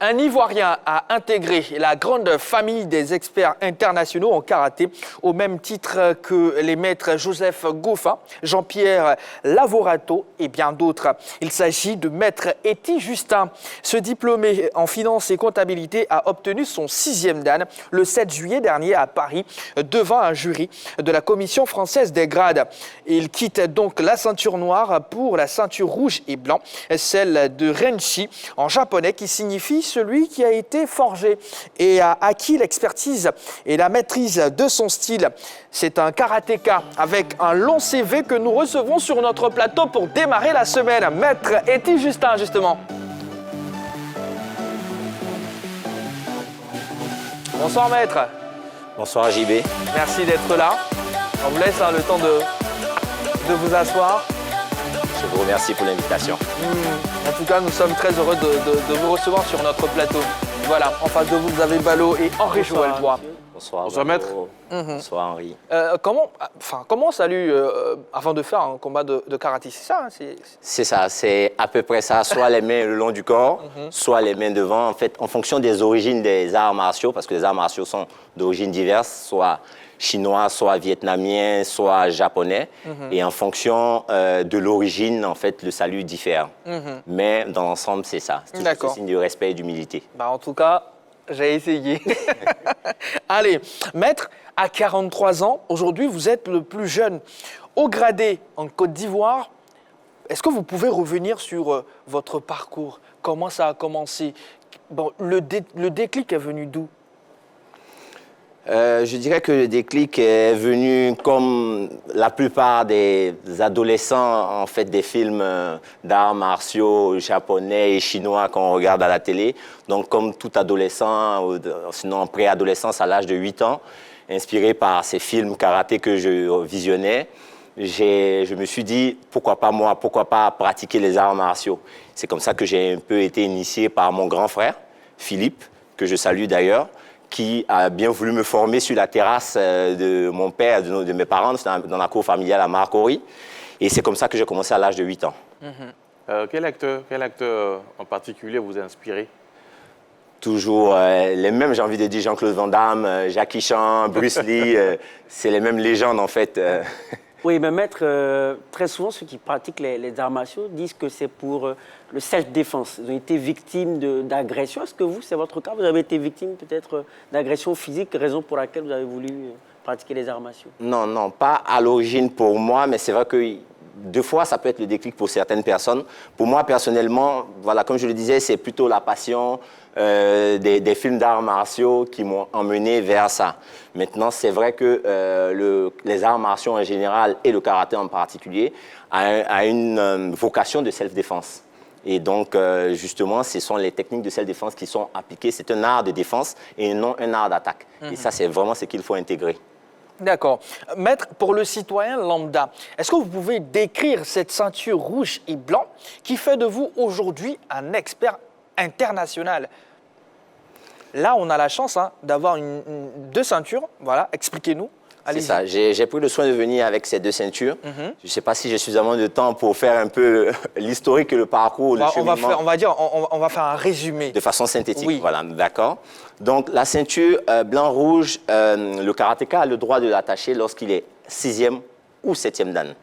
Un Ivoirien a intégré la grande famille des experts internationaux en karaté au même titre que les maîtres Joseph Goffin, Jean-Pierre Lavorato et bien d'autres. Il s'agit de maître Eti Justin. Ce diplômé en finance et comptabilité a obtenu son 6e dan le 7 juillet dernier à Paris devant un jury de la Commission française des grades. Il quitte donc la ceinture noire pour la ceinture rouge et blanc, celle de Renshi en japonais qui signifie celui qui a été forgé et a acquis l'expertise et la maîtrise de son style. C'est un karatéka avec un long CV que nous recevons sur notre plateau pour démarrer la semaine. Maître Eti Justin, justement. Bonsoir maître. Bonsoir JB. Merci d'être là. On vous laisse le temps de vous asseoir. Je vous remercie pour l'invitation. En tout cas, nous sommes très heureux de vous recevoir sur notre plateau. Voilà, en face de vous, vous avez Balo et Henri Joël-Bois. Bonsoir. Bonsoir maître. Bonsoir Henri. Comment on salue avant de faire un combat de karaté? C'est ça, hein, C'est ça, c'est à peu près ça. Soit les mains le long du corps, soit les mains devant. En fait, en fonction des origines des arts martiaux, parce que les arts martiaux sont d'origines diverses, soit chinois, soit vietnamien, soit japonais. Et en fonction de l'origine, en fait, le salut diffère. Mais dans l'ensemble, c'est ça. C'est toujours ce signe de respect et d'humilité. En tout cas, j'ai essayé. Allez, maître, à 43 ans, aujourd'hui, vous êtes le plus jeune haut gradé en Côte d'Ivoire. Est-ce que vous pouvez revenir sur votre parcours? Comment ça a commencé? Le déclic est venu d'où? Je dirais que le déclic est venu comme la plupart des adolescents, en fait, des films d'arts martiaux japonais et chinois qu'on regarde à la télé. Donc, comme tout adolescent, sinon en préadolescence à l'âge de 8 ans, inspiré par ces films karaté que je visionnais, je me suis dit, pourquoi pas moi, pourquoi pas pratiquer les arts martiaux? C'est comme ça que j'ai un peu été initié par mon grand frère, Philippe, que je salue d'ailleurs, qui a bien voulu me former sur la terrasse de mon père, de mes parents, dans la cour familiale à Marcory. Et c'est comme ça que j'ai commencé à l'âge de 8 ans. Quel acteur en particulier vous a inspiré? Toujours les mêmes, j'ai envie de dire Jean-Claude Van Damme, Jackie Chan, Bruce Lee, c'est les mêmes légendes en fait. Oui, mais maître, très souvent ceux qui pratiquent les arts martiaux disent que c'est pour le self-défense. Ils ont été victimes d'agressions. Est-ce que vous, c'est votre cas? Vous avez été victime peut-être d'agressions physiques, raison pour laquelle vous avez voulu pratiquer les arts martiaux? Non, non, pas à l'origine pour moi, mais c'est vrai que deux fois, ça peut être le déclic pour certaines personnes. Pour moi, personnellement, voilà, comme je le disais, c'est plutôt la passion des films d'arts martiaux qui m'ont emmené vers ça. Maintenant, c'est vrai que les arts martiaux en général et le karaté en particulier a une vocation de self-défense. Et donc, justement, ce sont les techniques de self-défense qui sont appliquées. C'est un art de défense et non un art d'attaque. Et ça, c'est vraiment ce qu'il faut intégrer. D'accord. Maître, pour le citoyen lambda, est-ce que vous pouvez décrire cette ceinture rouge et blanc qui fait de vous aujourd'hui un expert international? Là, on a la chance d'avoir deux ceintures. Voilà, expliquez-nous. C'est ça. J'ai pris le soin de venir avec ces deux ceintures. Je ne sais pas si j'ai suffisamment de temps pour faire un peu l'historique et le parcours, le cheminement. On va faire un résumé. De façon synthétique, oui. Voilà, d'accord. Donc, la ceinture blanc-rouge, le karatéka a le droit de l'attacher lorsqu'il est 6e ou 7e dan.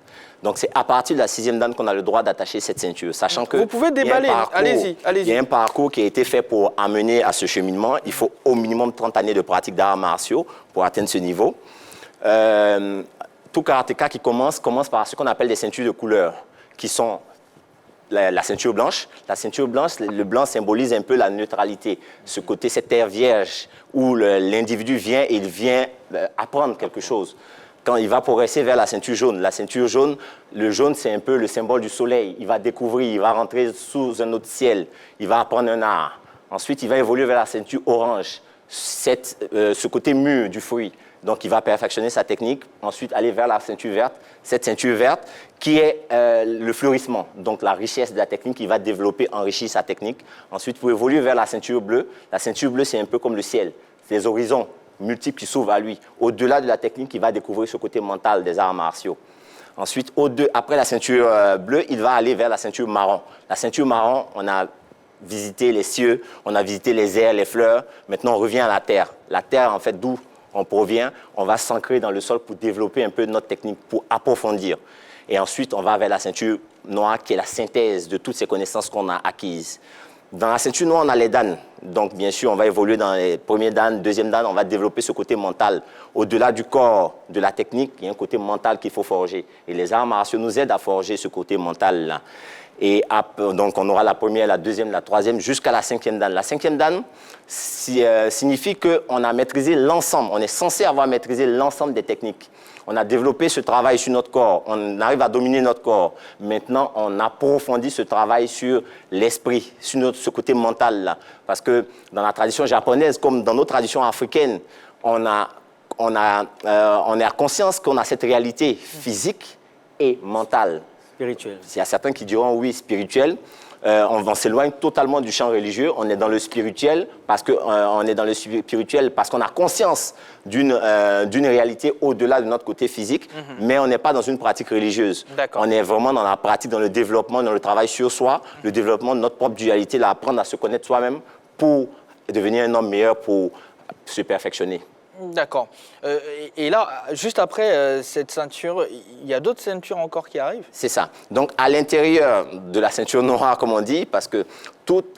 Donc, c'est à partir de la 6e dan qu'on a le droit d'attacher cette ceinture, sachant que... Vous pouvez déballer, allez-y. Il y a un parcours qui a été fait pour amener à ce cheminement. Il faut au minimum 30 années de pratique d'arts martiaux pour atteindre ce niveau. Tout karatéka qui commence par ce qu'on appelle des ceintures de couleur, qui sont la ceinture blanche. La ceinture blanche, le blanc symbolise un peu la neutralité, ce côté, cette terre vierge où l'individu vient et il vient apprendre quelque chose. Quand il va progresser vers la ceinture jaune, le jaune, c'est un peu le symbole du soleil. Il va découvrir, il va rentrer sous un autre ciel, il va apprendre un art. Ensuite, il va évoluer vers la ceinture orange, ce côté mûr du fruit. Donc, il va perfectionner sa technique, ensuite aller vers la ceinture verte. Cette ceinture verte qui est le fleurissement, donc la richesse de la technique, il va développer, enrichir sa technique. Ensuite, pour évoluer vers la ceinture bleue, c'est un peu comme le ciel, c'est les horizons multiples qui s'ouvrent à lui. Au-delà de la technique, il va découvrir ce côté mental des arts martiaux. Ensuite, après la ceinture bleue, il va aller vers la ceinture marron. La ceinture marron, on a visité les cieux, on a visité les airs, les fleurs. Maintenant, on revient à la terre. La terre, en fait, d'où on provient, on va s'ancrer dans le sol pour développer un peu notre technique, pour approfondir. Et ensuite, on va vers la ceinture noire, qui est la synthèse de toutes ces connaissances qu'on a acquises. Dans la ceinture noire, on a les dan. Donc, bien sûr, on va évoluer dans les premiers dan, deuxième dan, on va développer ce côté mental. Au-delà du corps, de la technique, il y a un côté mental qu'il faut forger. Et les arts martiaux nous aident à forger ce côté mental-là. Et donc, on aura la première, la deuxième, la troisième, jusqu'à la cinquième dan. La cinquième dan signifie qu'on a maîtrisé l'ensemble. On est censé avoir maîtrisé l'ensemble des techniques. On a développé ce travail sur notre corps. On arrive à dominer notre corps. Maintenant, on approfondit ce travail sur l'esprit, sur ce côté mental-là. Parce que dans la tradition japonaise, comme dans nos traditions africaines, on est à conscience qu'on a cette réalité physique et mentale. Spirituel. Il y a certains qui diront oui, spirituel. On s'éloigne totalement du champ religieux. On est dans le spirituel parce qu'on a conscience d'une réalité au-delà de notre côté physique, mais on n'est pas dans une pratique religieuse. On est vraiment dans la pratique, dans le développement, dans le travail sur soi, le développement de notre propre dualité, apprendre à se connaître soi-même pour devenir un homme meilleur, pour se perfectionner. D'accord. Et là, juste après cette ceinture, il y a d'autres ceintures encore qui arrivent? C'est ça. Donc, à l'intérieur de la ceinture noire, comme on dit, parce que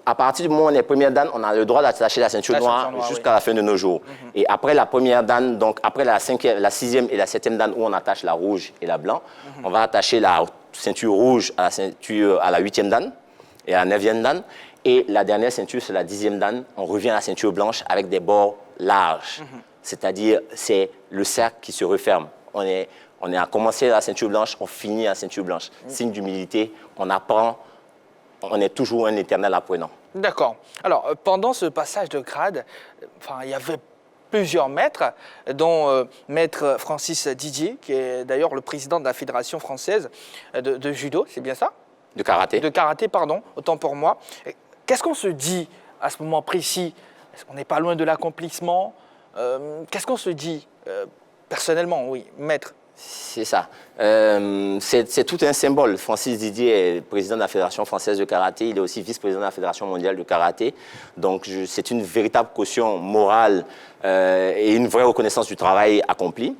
à partir du moment où on est première dan, on a le droit d'attacher la ceinture noire jusqu'à la fin de nos jours. Et après la première dan, donc après la sixième et la septième dan, où on attache la rouge et la blanc, on va attacher la ceinture rouge à la huitième dan et à la neuvième dan. Et la dernière ceinture, c'est la 10e dan. On revient à la ceinture blanche avec des bords larges. C'est-à-dire, c'est le cercle qui se referme. On a commencé à la ceinture blanche, on finit à la ceinture blanche. Signe d'humilité, on apprend, on est toujours un éternel apprenant. D'accord. Alors, pendant ce passage de grade, il y avait plusieurs maîtres, dont maître Francis Didier, qui est d'ailleurs le président de la Fédération française de judo, c'est bien ça? De karaté. De karaté, pardon, autant pour moi. Qu'est-ce qu'on se dit à ce moment précis? Est-ce qu'on n'est pas loin de l'accomplissement? Qu'est-ce qu'on se dit personnellement, oui, maître? C'est ça. C'est tout un symbole. Francis Didier est président de la Fédération française de karaté. Il est aussi vice-président de la Fédération mondiale de karaté. Donc, c'est une véritable caution morale et une vraie reconnaissance du travail accompli.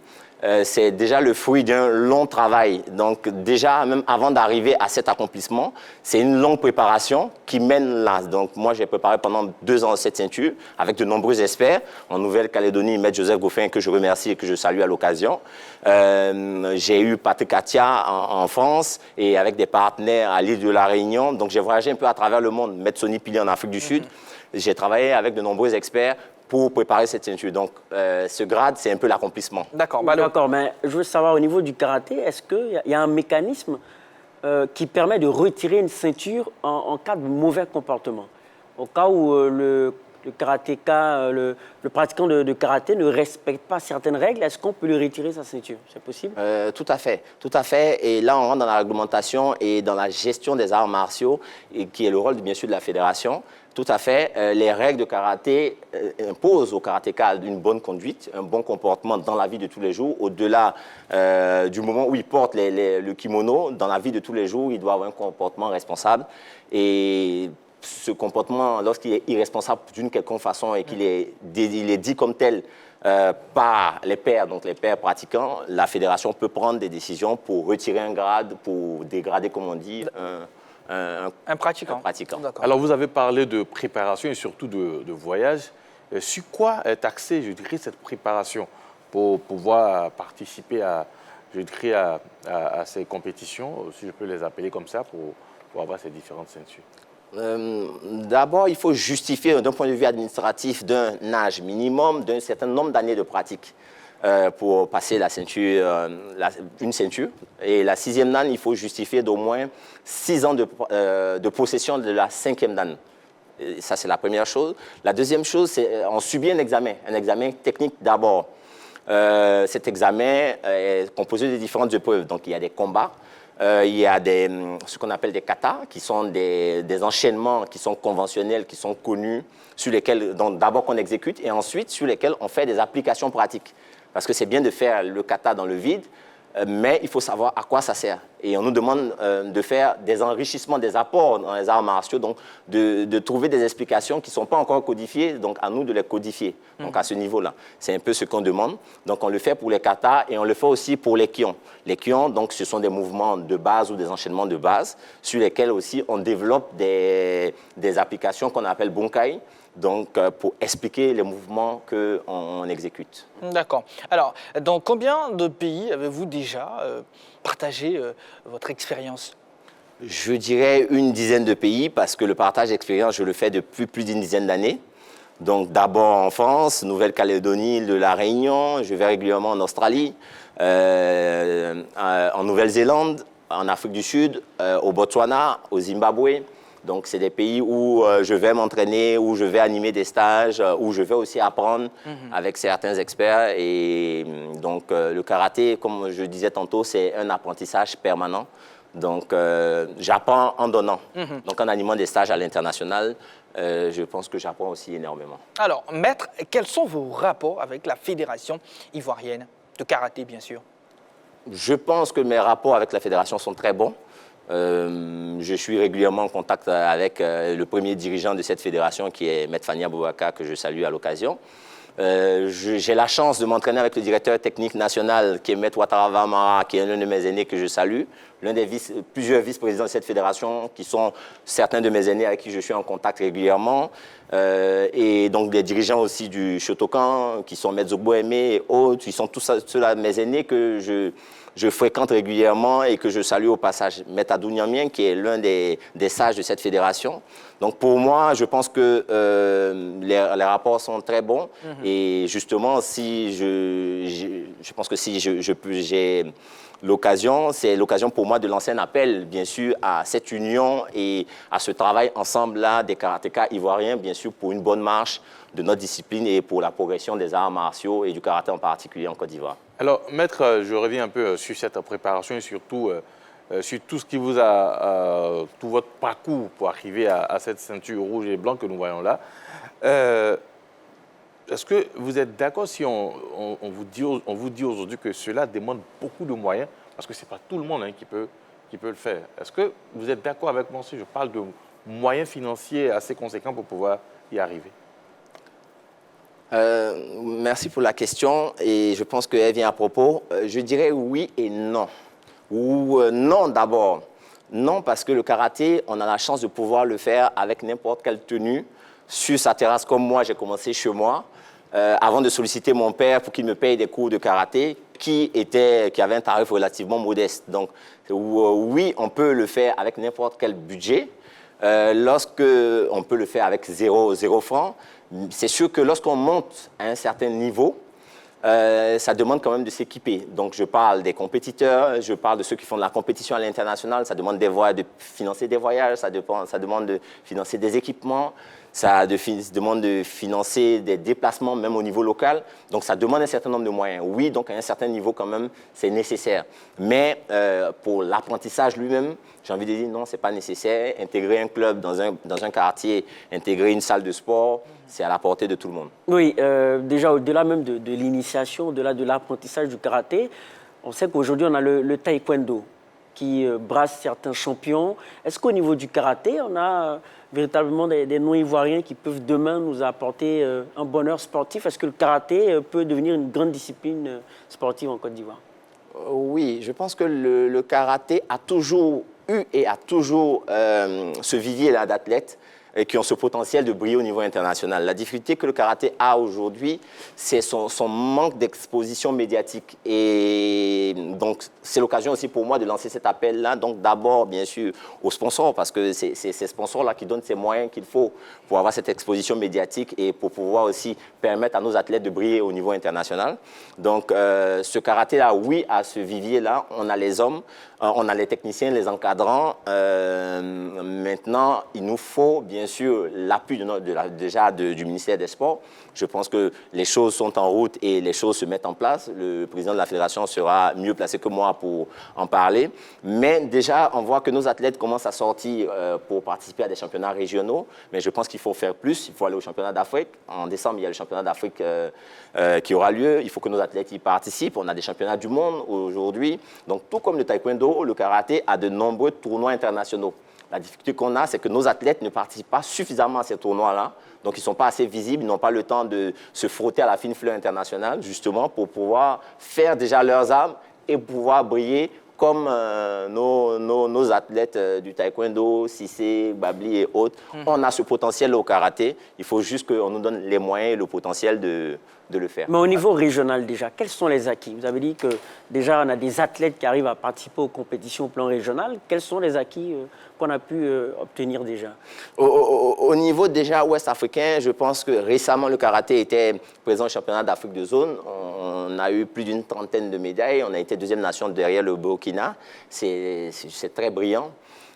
C'est déjà le fruit d'un long travail. Donc déjà, même avant d'arriver à cet accomplissement, c'est une longue préparation qui mène là. Donc moi, j'ai préparé pendant 2 ans cette ceinture avec de nombreux experts. En Nouvelle-Calédonie, Maître Joseph Goffin, que je remercie et que je salue à l'occasion. J'ai eu Patrick Katia en France et avec des partenaires à l'île de la Réunion. Donc j'ai voyagé un peu à travers le monde. Maître Sonny Pili en Afrique du Sud. J'ai travaillé avec de nombreux experts pour préparer cette ceinture. Donc, ce grade, c'est un peu l'accomplissement. D'accord. D'accord, mais je veux savoir, au niveau du karaté, est-ce qu'il y a un mécanisme qui permet de retirer une ceinture en cas de mauvais comportement? Au cas où le karatéka, le pratiquant de karaté ne respecte pas certaines règles, est-ce qu'on peut lui retirer sa ceinture? C'est possible? Tout à fait. Tout à fait. Et là, on rentre dans la réglementation et dans la gestion des arts martiaux, et qui est le rôle, bien sûr, de la fédération. Tout à fait. Les règles de karaté imposent au karatéka une bonne conduite, un bon comportement dans la vie de tous les jours. Au-delà du moment où il porte le kimono, dans la vie de tous les jours, il doit avoir un comportement responsable. Et ce comportement, lorsqu'il est irresponsable d'une quelconque façon et qu'il est dit comme tel par les pairs, donc les pairs pratiquants, la fédération peut prendre des décisions pour retirer un grade, pour dégrader, comme on dit, un pratiquant. Alors, vous avez parlé de préparation et surtout de voyage. Sur quoi est axée, je dirais, cette préparation pour pouvoir participer à ces compétitions, si je peux les appeler comme ça, pour avoir ces différentes ceintures? D'abord, il faut justifier, d'un point de vue administratif, d'un âge minimum, d'un certain nombre d'années de pratique pour passer la ceinture, une ceinture. Et la 6e dan, il faut justifier d'au moins 6 ans de possession de la 5e dan. Et ça, c'est la première chose. La deuxième chose, c'est on subit un examen technique d'abord. Cet examen est composé de différentes épreuves. Donc, il y a des combats. Il y a ce qu'on appelle des katas, qui sont des enchaînements qui sont conventionnels, qui sont connus, sur lesquels d'abord qu'on exécute et ensuite sur lesquels on fait des applications pratiques. Parce que c'est bien de faire le kata dans le vide, mais il faut savoir à quoi ça sert. Et on nous demande de faire des enrichissements, des apports dans les arts martiaux, donc de trouver des explications qui ne sont pas encore codifiées, donc à nous de les codifier, donc à ce niveau-là. C'est un peu ce qu'on demande. Donc on le fait pour les katas et on le fait aussi pour les kions. Les kions, donc, ce sont des mouvements de base ou des enchaînements de base sur lesquels aussi on développe des applications qu'on appelle bunkai, donc pour expliquer les mouvements qu'on exécute. D'accord. Alors, dans combien de pays avez-vous déjà partagé votre expérience? Je dirais une dizaine de pays parce que le partage d'expérience, je le fais depuis plus d'une dizaine d'années. Donc d'abord en France, Nouvelle-Calédonie, île de la Réunion, je vais régulièrement en Australie, en Nouvelle-Zélande, en Afrique du Sud, au Botswana, au Zimbabwe. Donc c'est des pays où je vais m'entraîner, où je vais animer des stages, où je vais aussi apprendre avec certains experts. Et donc le karaté, comme je disais tantôt, c'est un apprentissage permanent. Donc j'apprends en donnant. Donc en animant des stages à l'international, je pense que j'apprends aussi énormément. Alors, maître, quels sont vos rapports avec la Fédération ivoirienne de karaté, bien sûr? Je pense que mes rapports avec la fédération sont très bons. Je suis régulièrement en contact avec le premier dirigeant de cette fédération qui est Maître Fania Bouaka, que je salue à l'occasion. J'ai la chance de m'entraîner avec le directeur technique national qui est Maître Ouattara Vamara, qui est l'un de mes aînés que je salue, l'un des plusieurs vice-présidents de cette fédération qui sont certains de mes aînés avec qui je suis en contact régulièrement. Et donc des dirigeants aussi du Shotokan qui sont Maître Zogbo Aimé et autres, ils sont tous ceux-là mes aînés que je fréquente régulièrement et que je salue au passage. Maître Adou Niamien, qui est l'un des sages de cette fédération. Donc pour moi, je pense que les rapports sont très bons. Et justement, si je pense que si j'ai l'occasion, c'est l'occasion pour moi de lancer un appel, bien sûr, à cette union et à ce travail ensemble-là des karatékas ivoiriens, bien sûr, pour une bonne marche de notre discipline et pour la progression des arts martiaux et du karaté en particulier en Côte d'Ivoire. Alors, maître, je reviens un peu sur cette préparation et surtout sur tout ce qui vous a, tout votre parcours pour arriver à cette ceinture rouge et blanc que nous voyons là. Est-ce que vous êtes d'accord si on vous dit aujourd'hui que cela demande beaucoup de moyens, parce que ce n'est pas tout le monde qui peut le faire. Est-ce que vous êtes d'accord avec moi si je parle de moyens financiers assez conséquents pour pouvoir y arriver? Merci pour la question et je pense qu'elle vient à propos. Je dirais oui et non. Ou non d'abord. Non parce que le karaté, on a la chance de pouvoir le faire avec n'importe quelle tenue sur sa terrasse comme moi, j'ai commencé chez moi. Avant de solliciter mon père pour qu'il me paye des cours de karaté qui avait un tarif relativement modeste. Donc oui, on peut le faire avec n'importe quel budget. Lorsque on peut le faire avec 0 francs, c'est sûr que lorsqu'on monte à un certain niveau, ça demande quand même de s'équiper. Donc je parle des compétiteurs, je parle de ceux qui font de la compétition à l'international, ça demande de financer des voyages, ça demande de financer des équipements, ça demande de financer des déplacements même au niveau local. Donc ça demande un certain nombre de moyens. Oui, donc à un certain niveau quand même, c'est nécessaire. Mais pour l'apprentissage lui-même, j'ai envie de dire non, ce n'est pas nécessaire. Intégrer un club dans un quartier, intégrer une salle de sport, c'est à la portée de tout le monde. Oui, déjà au-delà même de l'initiation, au-delà de l'apprentissage du karaté, on sait qu'aujourd'hui on a le taekwondo qui brasse certains champions. Est-ce qu'au niveau du karaté, on a véritablement des non-ivoiriens qui peuvent demain nous apporter un bonheur sportif? Est-ce que le karaté peut devenir une grande discipline sportive en Côte d'Ivoire? Oui, je pense que le karaté a toujours eu et a toujours ce vivier-là d'athlètes qui ont ce potentiel de briller au niveau international. La difficulté que le karaté a aujourd'hui, c'est son manque d'exposition médiatique. Et donc, c'est l'occasion aussi pour moi de lancer cet appel-là. Donc, d'abord, bien sûr, aux sponsors, parce que c'est ces sponsors-là qui donnent ces moyens qu'il faut pour avoir cette exposition médiatique et pour pouvoir aussi permettre à nos athlètes de briller au niveau international. Donc, ce karaté-là, oui, à ce vivier-là, on a les hommes, On a les techniciens, les encadrants. Maintenant, il nous faut bien sûr l'appui du ministère des Sports. Je pense que les choses sont en route et les choses se mettent en place. Le président de la fédération sera mieux placé que moi pour en parler. Mais déjà, on voit que nos athlètes commencent à sortir pour participer à des championnats régionaux. Mais je pense qu'il faut faire plus. Il faut aller au championnat d'Afrique. En décembre, il y a le championnat d'Afrique qui aura lieu. Il faut que nos athlètes y participent. On a des championnats du monde aujourd'hui. Donc, tout comme le taekwondo, le karaté a de nombreux tournois internationaux. La difficulté qu'on a, c'est que nos athlètes ne participent pas suffisamment à ces tournois-là. Donc, ils ne sont pas assez visibles, ils n'ont pas le temps de se frotter à la fine fleur internationale, justement, pour pouvoir faire déjà leurs armes et pouvoir briller comme nos athlètes du taekwondo, Cissé, Babli et autres. On a ce potentiel au karaté. Il faut juste qu'on nous donne les moyens et le potentiel de le faire. Mais au niveau régional déjà, quels sont les acquis? Vous avez dit que déjà on a des athlètes qui arrivent à participer aux compétitions au plan régional. Quels sont les acquis qu'on a pu obtenir déjà? Au niveau déjà ouest-africain, je pense que récemment le karaté était présent au championnat d'Afrique de zone. On a eu plus d'une trentaine de médailles. On a été deuxième nation derrière le Burkina. C'est très brillant.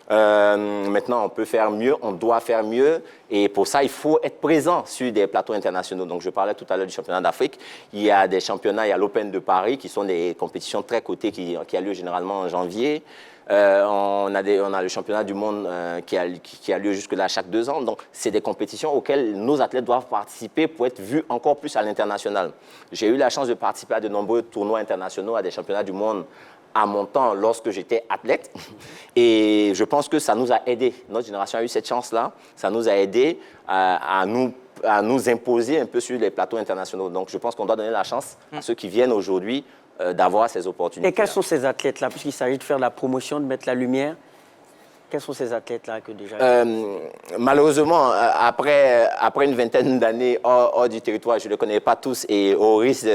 Maintenant, on peut faire mieux, on doit faire mieux. Et pour ça, il faut être présent sur des plateaux internationaux. Donc, je parlais tout à l'heure du championnat d'Afrique. Il y a des championnats, il y a l'Open de Paris, qui sont des compétitions très cotées qui a lieu généralement en janvier. On a le championnat du monde qui a lieu jusque-là chaque 2 ans. Donc, c'est des compétitions auxquelles nos athlètes doivent participer pour être vus encore plus à l'international. J'ai eu la chance de participer à de nombreux tournois internationaux, à des championnats du monde à mon temps lorsque j'étais athlète. Et je pense que ça nous a aidés. Notre génération a eu cette chance-là. Ça nous a aidés à nous imposer un peu sur les plateaux internationaux. Donc, je pense qu'on doit donner la chance à ceux qui viennent aujourd'hui d'avoir ces opportunités. Et quels sont ces athlètes-là, puisqu'il s'agit de faire de la promotion, de mettre la lumière? Quels sont ces athlètes-là que déjà... Malheureusement, après une vingtaine d'années hors du territoire, je ne les connais pas tous et au risque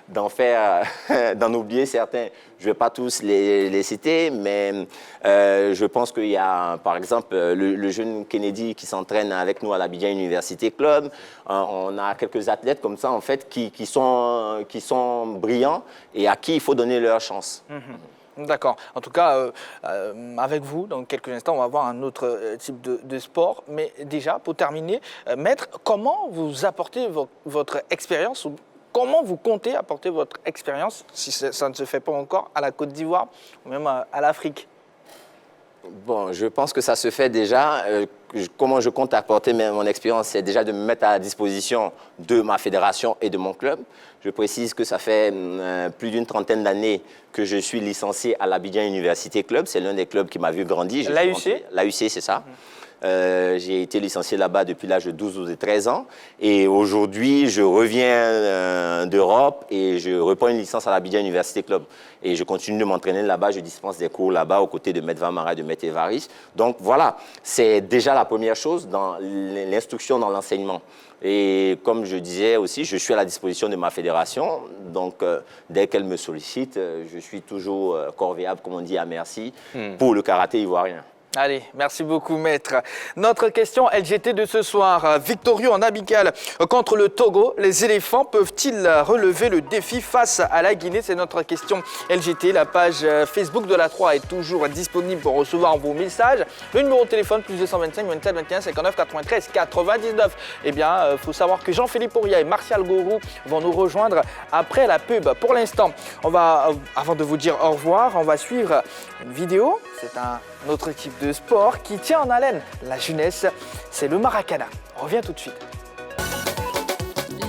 d'en oublier certains, je ne vais pas tous les citer, mais je pense qu'il y a, par exemple, le jeune Kennedy qui s'entraîne avec nous à l'Abidjan Université Club. On a quelques athlètes comme ça, en fait, qui sont brillants et à qui il faut donner leur chance. D'accord. En tout cas, avec vous, dans quelques instants, on va voir un autre type de sport. Mais déjà, pour terminer, Maître, comment vous apportez votre expérience ou comment vous comptez apporter votre expérience, si ça ne se fait pas encore, à la Côte d'Ivoire ou même à l'Afrique? Bon, je pense que ça se fait déjà. Comment je compte apporter mon expérience, c'est déjà de me mettre à la disposition de ma fédération et de mon club. Je précise que ça fait plus d'une trentaine d'années que je suis licencié à l'Abidjan Université Club. C'est l'un des clubs qui m'a vu grandir. L'AUC? L'AUC, c'est ça. J'ai été licencié là-bas depuis l'âge de 12 ou 13 ans. Et aujourd'hui, je reviens d'Europe et je reprends une licence à l'Abidjan Université Club. Et je continue de m'entraîner là-bas. Je dispense des cours là-bas aux côtés de Maître Vamara et de Maître Évariste. Donc voilà, c'est déjà la première chose dans l'instruction, dans l'enseignement. Et comme je disais aussi, je suis à la disposition de ma fédération. Donc, dès qu'elle me sollicite, je suis toujours corvéable, comme on dit, à merci pour le karaté ivoirien. Allez, merci beaucoup, Maître. Notre question LGT de ce soir. Victorieux en amical contre le Togo, les éléphants peuvent-ils relever le défi face à la Guinée? C'est notre question LGT. La page Facebook de la 3 est toujours disponible pour recevoir vos messages. Le numéro de téléphone, plus 225 27 21 59 93 99. Eh bien, il faut savoir que Jean-Philippe Auria et Martial Gourou vont nous rejoindre après la pub. Pour l'instant, avant de vous dire au revoir, on va suivre une vidéo. C'est un autre type de sport qui tient en haleine la jeunesse, c'est le maracana. On revient tout de suite.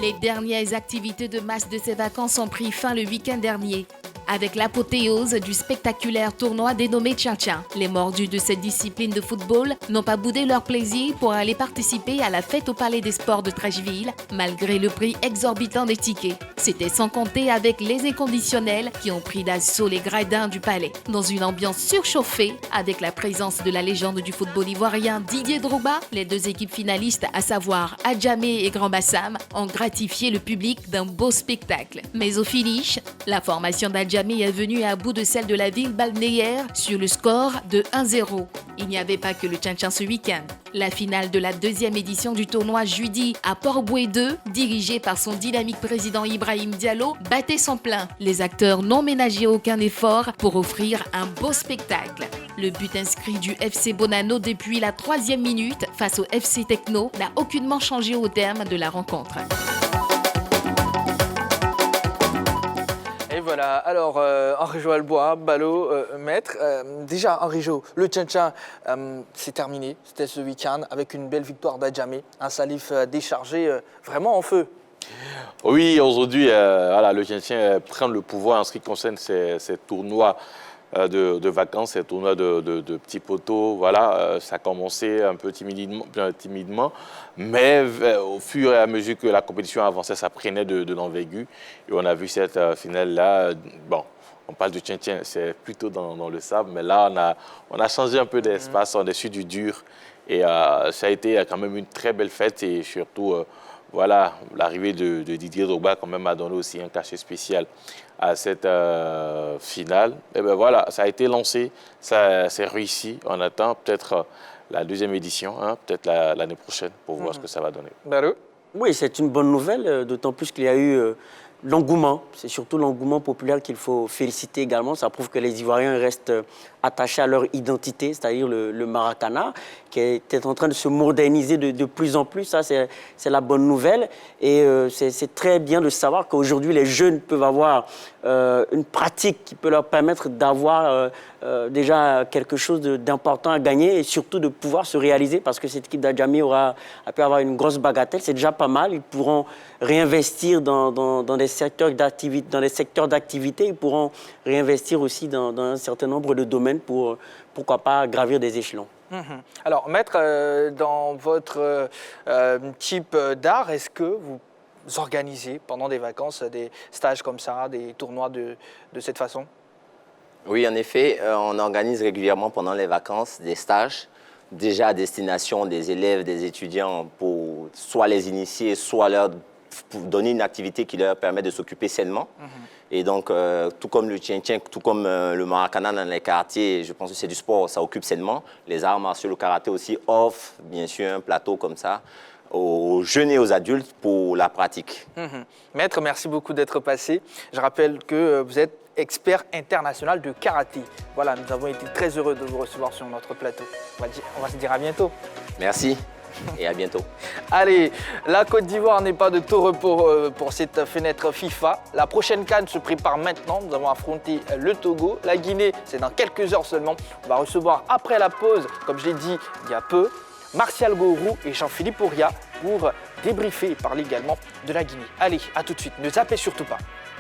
Les dernières activités de masse de ces vacances ont pris fin le week-end dernier. Avec l'apothéose du spectaculaire tournoi dénommé Tchan-Tchan, les mordus de cette discipline de football n'ont pas boudé leur plaisir pour aller participer à la fête au Palais des Sports de Trècheville, malgré le prix exorbitant des tickets. C'était sans compter avec les inconditionnels qui ont pris d'assaut les gradins du palais. Dans une ambiance surchauffée, avec la présence de la légende du football ivoirien Didier Drogba, les 2 équipes finalistes, à savoir Adjamé et Grand Bassam, ont gratifié le public d'un beau spectacle. Mais au finish, la formation d'Adjamé Adjamé est venu à bout de celle de la ville balnéaire sur le score de 1-0. Il n'y avait pas que le tchan-tchan ce week-end. La finale de la deuxième édition du tournoi Judy à Port-Boué 2, dirigée par son dynamique président Ibrahim Diallo, battait son plein. Les acteurs n'ont ménagé aucun effort pour offrir un beau spectacle. Le but inscrit du FC Bonanno depuis la 3e minute face au FC Techno n'a aucunement changé au terme de la rencontre. Et voilà, alors Henri-Jo Albois, Ballot, maître. Déjà, Henri-Jo, le tchan-tchan, c'est terminé. C'était ce week-end avec une belle victoire d'Adjamé. Un Salif déchargé, vraiment en feu. Oui, aujourd'hui, voilà, le tchan-tchan prend le pouvoir en ce qui concerne ces tournois de vacances, ces tournois de petits poteaux. Voilà, ça a commencé un peu timidement, mais au fur et à mesure que la compétition avançait, ça prenait de l'envergure. Et on a vu cette finale-là. Bon, on parle de tchan-tchan, c'est plutôt dans le sable, mais là, on a changé un peu d'espace, on est sur du dur. Et ça a été quand même une très belle fête et surtout, voilà, l'arrivée de Didier Drogba quand même a donné aussi un cachet spécial à cette finale. Et bien voilà, ça a été lancé, ça s'est réussi. On attend peut-être la deuxième édition, hein, peut-être l'année prochaine pour voir ce que ça va donner. Ballot. Oui, c'est une bonne nouvelle, d'autant plus qu'il y a eu l'engouement. C'est surtout l'engouement populaire qu'il faut féliciter également. Ça prouve que les Ivoiriens restent attachés à leur identité, c'est-à-dire le Maracana, qui est en train de se moderniser de plus en plus. Ça, c'est la bonne nouvelle. Et c'est très bien de savoir qu'aujourd'hui, les jeunes peuvent avoir une pratique qui peut leur permettre d'avoir déjà quelque chose d'important à gagner et surtout de pouvoir se réaliser parce que cette équipe d'Adjamé a pu avoir une grosse bagatelle. C'est déjà pas mal. Ils pourront réinvestir dans des secteurs d'activité. Ils pourront réinvestir aussi dans un certain nombre de domaines pour, pourquoi pas, gravir des échelons. Alors, maître, dans votre type d'art, est-ce que vous organisez pendant des vacances des stages comme ça, des tournois de cette façon? Oui, en effet, on organise régulièrement pendant les vacances des stages, déjà à destination des élèves, des étudiants, pour soit les initier, soit pour donner une activité qui leur permet de s'occuper sainement. Et donc, tout comme le tchan-tchan, tout comme le maracana dans les quartiers, je pense que c'est du sport, ça occupe sainement. Les arts martiaux, le karaté aussi offre, bien sûr, un plateau comme ça aux jeunes et aux adultes pour la pratique. Maître, merci beaucoup d'être passé. Je rappelle que vous êtes expert international de karaté. Voilà, nous avons été très heureux de vous recevoir sur notre plateau. On va se dire à bientôt. Merci et à bientôt. Allez, la Côte d'Ivoire n'est pas de tout repos pour cette fenêtre FIFA. La prochaine CAN se prépare maintenant. Nous avons affronté le Togo. La Guinée, c'est dans quelques heures seulement. On va recevoir après la pause, comme je l'ai dit il y a peu, Martial Gourou et Jean-Philippe Ouria pour débriefer et parler également de la Guinée. Allez, à tout de suite. Ne zappez surtout pas.